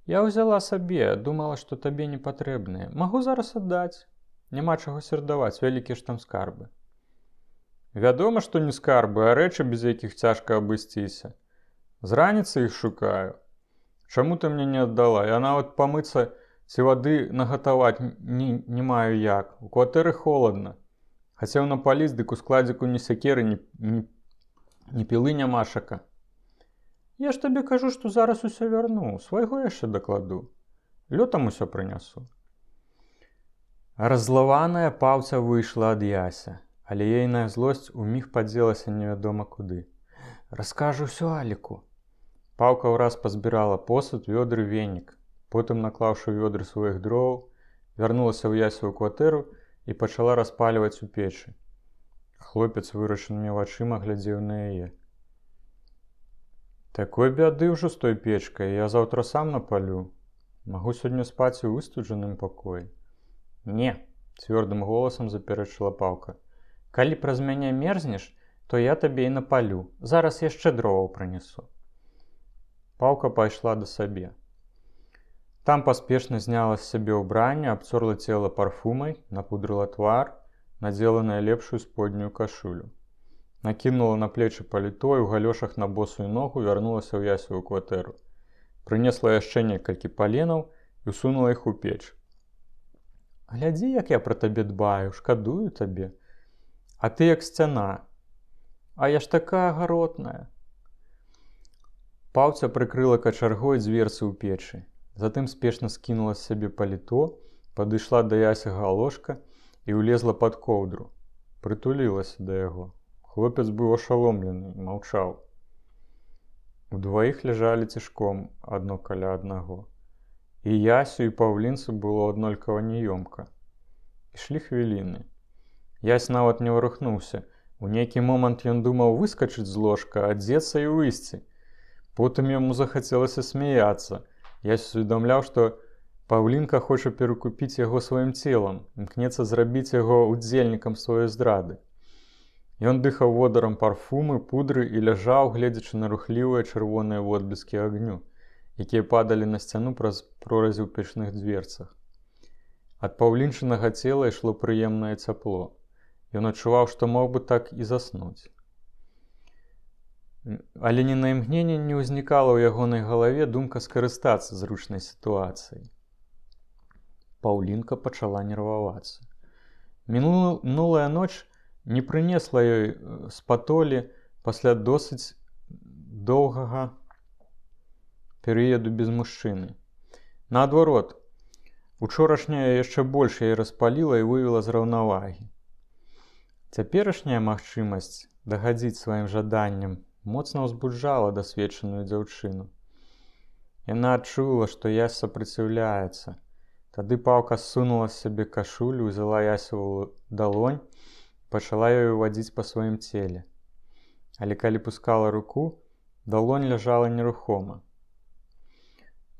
«Я ўзяла сабе, думала, што табе не патрэбныя. Магу зараз аддаць. Няма чаго сердаваць, вялікія ж там скарбы». «Вядома, што не скарбы, а рэчы, без якіх цяжка абысціся. З раніцы іх шукаю. Чаму ты мне не аддала? Я нават памыцца ці вады нагатаваць не маю як. У кватэры холадна. Хацеў напаліць, дык у складзіку ні сякеры, ні пілы нямашака». «Я ж табе кажу, што зараз усё вярну, свайго яшчэ дакладу. Лётам усё прынясу». Раззлаваная Паўця выйшла ад Яся, але ейная злосць уміг падзелася невядома куды. «Раскажу ўсё Аліку». Паўка ўраз пазбірала посуд, вёдры, венік. Потым, наклаўшы вёдры сваіх дроваў, вярнулася ў Ясеву кватэру і пачала распальваць у печы. Хлопец вырашанымі вачыма глядзеў на яе. «Такой бяды ўжо з той печкай, я заўтра сам напалю. Магу сёння спаць у выстуджаным пакоі». «Не», – цвёрдым голасам запярэчыла Паўка. «Калі праз мяне мерзнеш, то я табе і напалю. Зараз яшчэ дроваў прынесу». Паўка пайшла да сабе. Там паспешна зняла з сябе ўбранне, абцёрла цела парфумай, напудрыла твар, надзела найлепшую споднюю кашулю. Накінула на плечы паліто і ў галёшах на босую ногу вярнулася ў Ясеву кватэру. Прынесла яшчэ некалькі паленаў і ўсунула іх у печ. «Глядзі, як я пра табе дбаю, шкадую табе. А ты як сцяна. А я ж такая гаротная». Паўця прыкрыла качаргой дзверцы ў печы. Затым спешна скінула з сябе паліто, падышла да Ясяга ложка і ўлезла пад коўдру. Прытулілася да яго. Хлопец быў ашаломлены, маўчаў. Удваіх ляжалі цішком адно каля аднаго. І Ясю, і Паўлінцы было аднолькава няёмка. Ішлі хвіліны. Ясь нават не варухнуўся. У нейкі момант ён думаў выскачыць з ложка, адзецца і выйсці. Потым яму захацелася смяяцца. Ясь усведамляў, што Паўлінка хоча перакупіць яго сваім целам, імкнецца зрабіць яго удзельнікам сваёй здрады. Ён дыхаў водарам парфумы, пудры і ляжаў, гледзячы на рухлівыя чырвоныя водбліскі агню, якія падалі на сцяну праз проразі ў печных дзверцах. Ад паўлінчынага цела ішло прыемнае цяпло. Ён адчуваў, што мог бы так і заснуць. Але ні на імгненне не ўзнікала ў ягонай галаве думка скарыстацца зручнай сітуацыяй. Паўлінка пачала нервавацца. Мінулая ноч не прынесла ёй спатолі пасля досыць доўгага перыяду без мужчыны. Наадварот, учорашняя яшчэ больш яе распаліла і вывела з раўнавагі. Цяперашняя магчымасць дагадзіць сваім жаданням моцна ўзбуджала дасведчаную дзяўчыну. Яна адчула, што Ясь супраціўляецца. Тады Паўка ссунула з сябе кашулю, узяла Ясеву далонь і пачала ёю вадзіць па сваім целе. Але калі пускала руку, далонь ляжала нерухома.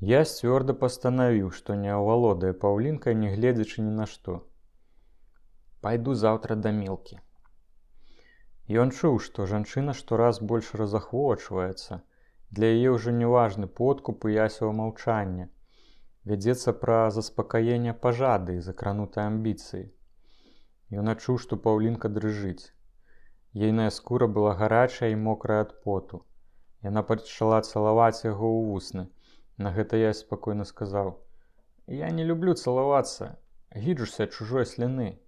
Ясь цвёрда пастанавіў, што не авалодае Паўлінкай, не гледзячы ні на што. «Пайду заўтра да Мілкі». Ён чуў, што жанчына штораз больш разахвочваецца. Для яе ўжо не важны подкуп і Ясева маўчанне. Вядзецца пра заспакаенне пажады і закранутай амбіцыі. Ён адчуў, што Паўлінка дрыжыць. Ейная скура была гарачая і мокрая ад поту. Яна пачала цалаваць яго ў вусны. На гэта Ясь спакойна сказаў: «Я не люблю цалавацца. Гіджуся ад чужой сліны».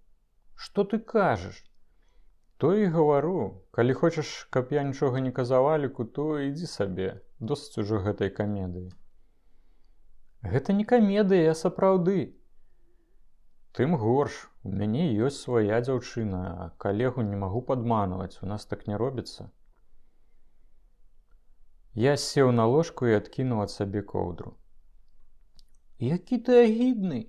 «Што ты кажаш?» «То і гавару. Калі хочаш, каб я нічога не казаў Аліку, то ідзі сабе. Досыць ужо гэтай камедыі». «Гэта не камедыя, а сапраўды». «Тым горш. У мяне ёсць свая дзяўчына, а калегу не магу падманваць. У нас так не робіцца». Я сеў на ложку і адкінуў ад сабе коўдру. «Які ты агідны!»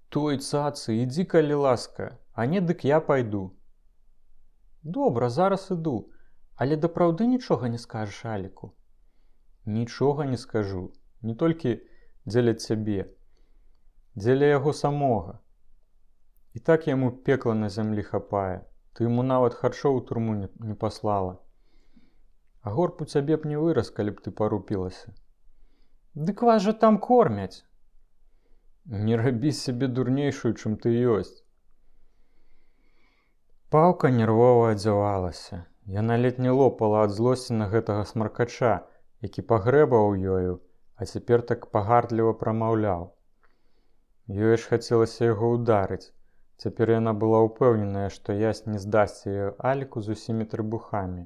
«Той, цацы, ідзі, калі ласка, а не дык я пайду». «Добра, зараз іду, але дапраўды нічога не скажаш Аліку?» «Нічога не скажу, не толькі дзеля цябе, дзеля яго самога. І так яму пекла на зямлі хапае, ты яму нават харчоў у турму не паслала. А горб у цябе б не вырас, калі б ты парупілася». «Дык вас жа там кормяць». «Не рабі сябе дурнейшую, чым ты ёсць». Паўка нервова адзявалася. Яна ледзь не лопала ад злосці на гэтага смаркача, які пагрэбаў ёю, а цяпер так пагардліва прамаўляў. Ёй ж хацелася яго ўдарыць. Цяпер яна была ўпэўненая, што Ясь не здасць яе Аліку з усімі трыбухамі.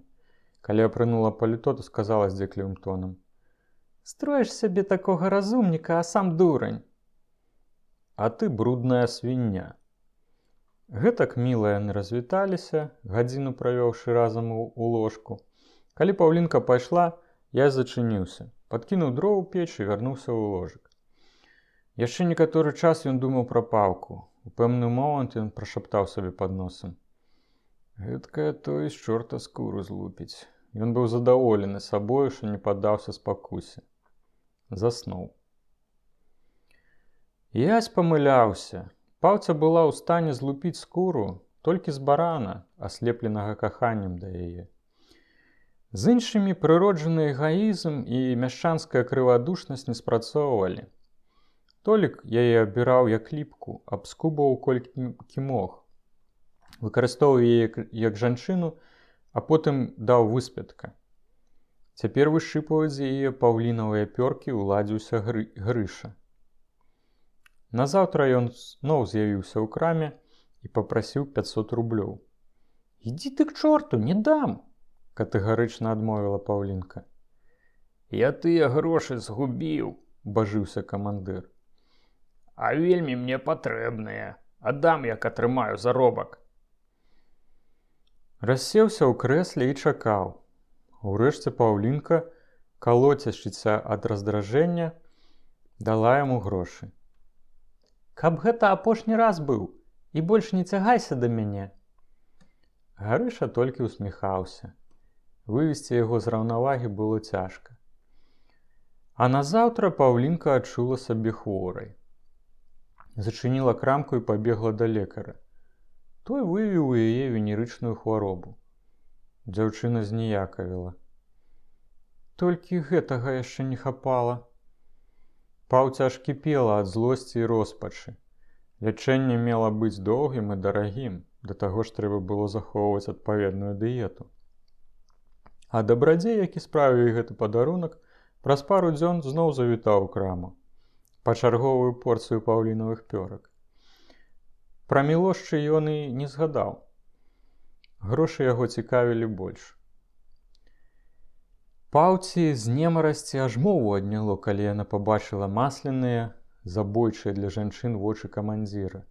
Калі апрынула паліто, то сказала здзеклівым тоном: «Строіш сябе такога разумніка, а сам дурань». «А ты брудная свіння». Гэтак міла яны развіталіся, гадзіну правёўшы разам у ложку. Калі Паўлінка пайшла, я зачыніўся, падкінуў дроў у печ і вярнуўся ў ложак. Яшчэ некаторы час ён думаў пра Паўку. У пэўны момант ён прашаптаў сабе пад носам: «Гэткая той з чорта скуру злупіць». Ён быў задаволены сабою, што не паддаўся спакусе. Заснуў. Ясь памыляўся. Паўця была ў стане злупіць скуру толькі з барана, аслепленага каханнем да яе. З іншымі прыроджаны эгаізм і мяшчанская крывадушнасць не спрацоўвалі. Толік яе абіраў як ліпку, абскубаў колькі мог. Выкарыстоўваў яе як жанчыну, а потым даў выспятка. Цяпер вышчыпваць з яе паўлінавыя пёркі ўладзіўся Грыша. Назаўтра ён зноў з'явіўся ў краме і папрасіў 500 рублёў. «Ідзі ты к чорту, не дам!» – катэгарычна адмовіла Паўлінка. «Я тыя грошы згубіў», – бажыўся камандыр. «А вельмі мне патрэбныя. Аддам, як атрымаю заробак». Рассеўся ў крэсле і чакаў. Урэшце Паўлінка, калоцячыся ад раздражэння, дала яму грошы. «Каб гэта апошні раз быў, і больш не цягайся да мяне». Гарыша толькі ўсміхаўся. Вывесці яго з раўнавагі было цяжка. А назаўтра Паўлінка адчула сабе хворай. Зачыніла крамку і пабегла да лекара. Той выявіў у яе венерычную хваробу. Дзяўчына зніякавіла. Толькі гэтага яшчэ не хапала. Паўця аж кіпела ад злосці і роспачы. Лячэнне мела быць доўгім і дарагім, да таго ж трэба было захоўваць адпаведную дыету. А дабрадзей, які справіў гэты падарунак, праз пару дзён зноў завітаў у краму па чарговую порцыю паўлінавых пёрак. Пра мілошчы ён і не згадаў. Грошы яго цікавілі больш. Паўці з немарасці аж мову адняло, калі яна пабачыла масленыя, забойчыя для жанчын вочы камандзіра.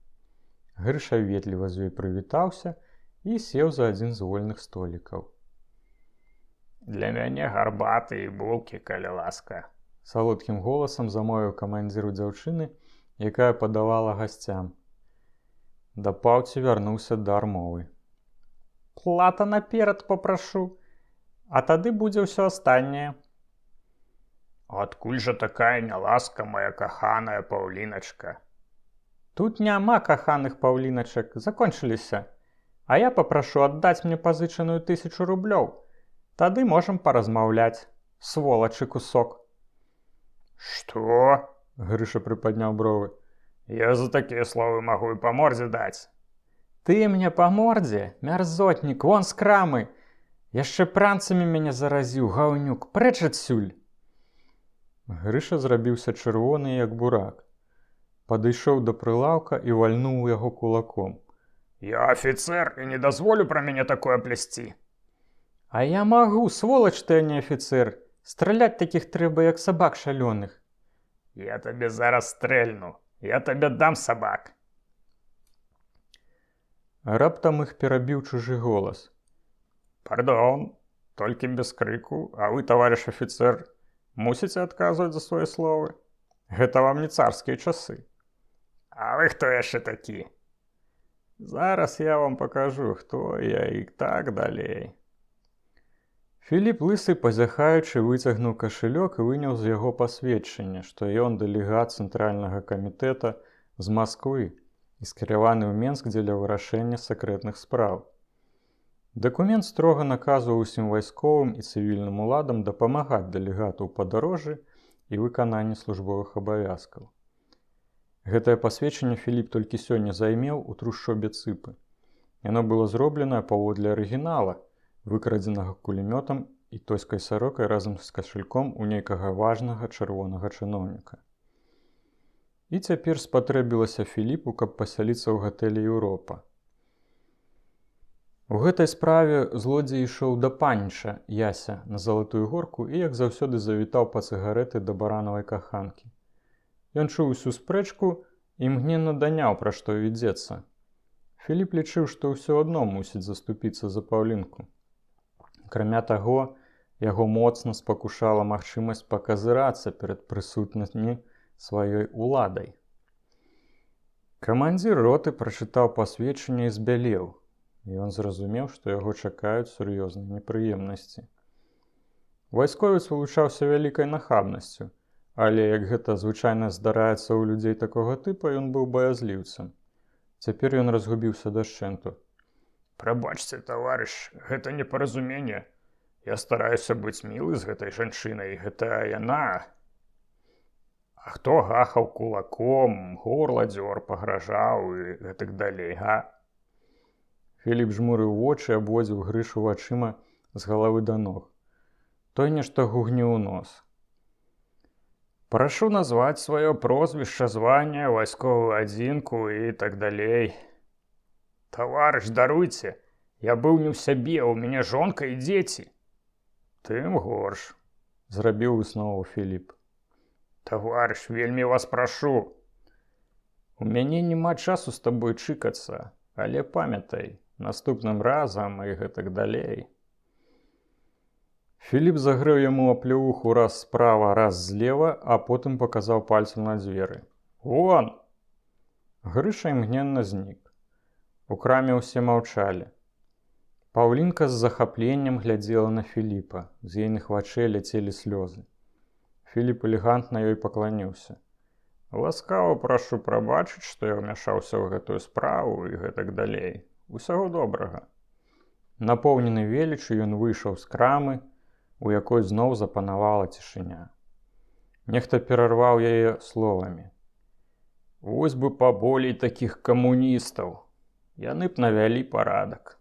Грыша ветліва з ёй прывітаўся і сеў за адзін з вольных столікаў. Для мяне гарбаты і булкі, калі ласка. Салодкім голасам замовіў камандзір у дзяўчыны, якая падавала гасцям. Да паўці вярнуўся дар мовы. Плата наперад папрашу, а тады будзе ўсё астатняе. Адкуль жа такая няласка, моя каханая паўліначка? Тут няма каханых паўліначак, закончыліся. А я папрашу аддаць мне пазычаную 1000 рублёў. Тады можам паразмаўляць, сволачы кусок. Што? Грыша прыпадняў бровы. Я за такія словы магу і па мордзе даць. Ты мне па мордзе, мярзотнік, вон з крамы. Яшчэ пранцамі мяне заразіў, гаўнюк, прэч адсюль. Грыша зрабіўся чырвоны, як бурак. Падышоў да прылаўка і вальнуў яго кулаком. Я афіцэр і не дазволю пра мяне такое плясці. А я магу, сволач ты, а не афіцэр. Страляць такіх трэба, як сабак шалёных. Я табе зараз стрэльну. Я табе дам сабак. Раптам іх перабіў чужы голас. Пардон, толькі без крыку, а вы, таварыш афіцэр, мусіце адказваць за свае словы. Гэта вам не царскія часы. А вы хто яшчэ такі? Зараз я вам пакажу, хто я і так далей. Філіп лысы, пазяхаючы, выцягнуў кашылёк і выняў з яго пасведчанне, што ён дэлегат цэнтральнага камітэта з Масквы і скіраваны ў Менск дзеля вырашэння сакрэтных спраў. Дакумент строга наказваў усім вайсковым і цывільным уладам дапамагаць дэлегату ў падарожжы і выкананні службовых абавязкаў. Гэтае пасведчанне Філіп толькі сёння займеў у трушчобе Цыпы. Яно было зробленае паводле арыгінала, выкрадзенага кулемётам і тойскай сарокай разам з кашальком у нейкага важнага чырвонага чыноўніка. І цяпер спатрэбілася Філіпу, каб пасяліцца ў гатэлі Еўропа. У гэтай справе злодзей ішоў да паніча Яся на Залатую горку і, як заўсёды, завітаў па цыгарэты да баранавай каханкі. Ён чуў усю спрэчку і імгненна даняў, пра што ідзецца. Філіп лічыў, што ўсё адно мусіць заступіцца за Паўлінку. Акрамя таго, яго моцна спакушала магчымасць паказырацца перад прысутнымі сваёй уладай. Камандзір роты прачытаў пасведчанне і збялеў. Ён зразумеў, што яго чакаюць сур'ёзныя непрыемнасці. Вайсковец вылучаўся вялікай нахабнасцю, але, як гэта звычайна здараецца ў людзей такога тыпа, ён быў баязліўцам. Цяпер ён разгубіўся дашчэнту. Прабачце, таварыш, гэта непаразуменне. Я стараюся быць мілы з гэтай жанчынай, гэта яна. А хто гахаў кулаком, горла дзёр, пагражаў і гэтак далей, га? Філіп жмурыў вочы і абводзіў Грышу вачыма з галавы да ног. Той нешта гугніў у нос. Прашу назваць сваё прозвішча, званне, вайсковую адзінку і так далей. Таварыш, даруйце, я быў не ў сябе, у мяне жонка і дзеці. Тым горш, зрабіў выснову Філіп. Таварыш, вельмі вас прашу. У мяне няма часу з табой чыкацца, але памятай, наступным разам і гэтак далей. Філіп загрэў яму аплеўуху раз справа, раз злева, а потым паказаў пальцам на дзверы. Вон! Грыша імгненна знік. У краме ўсе маўчалі. Паўлінка з захапленнем глядзела на Філіпа, з ейных вачэй ляцелі слёзы. Філіп элегантна ёй пакланіўся. Ласкава прашу прабачыць, што я ўмяшаўся ў гэтую справу і гэтак далей. Усяго добрага. Напоўнены веліччю ён выйшаў з крамы, у якой зноў запанавала цішыня. Нехта перарваў яе словамі. Вось бы паболей такіх камуністаў. Яны б навялі парадак.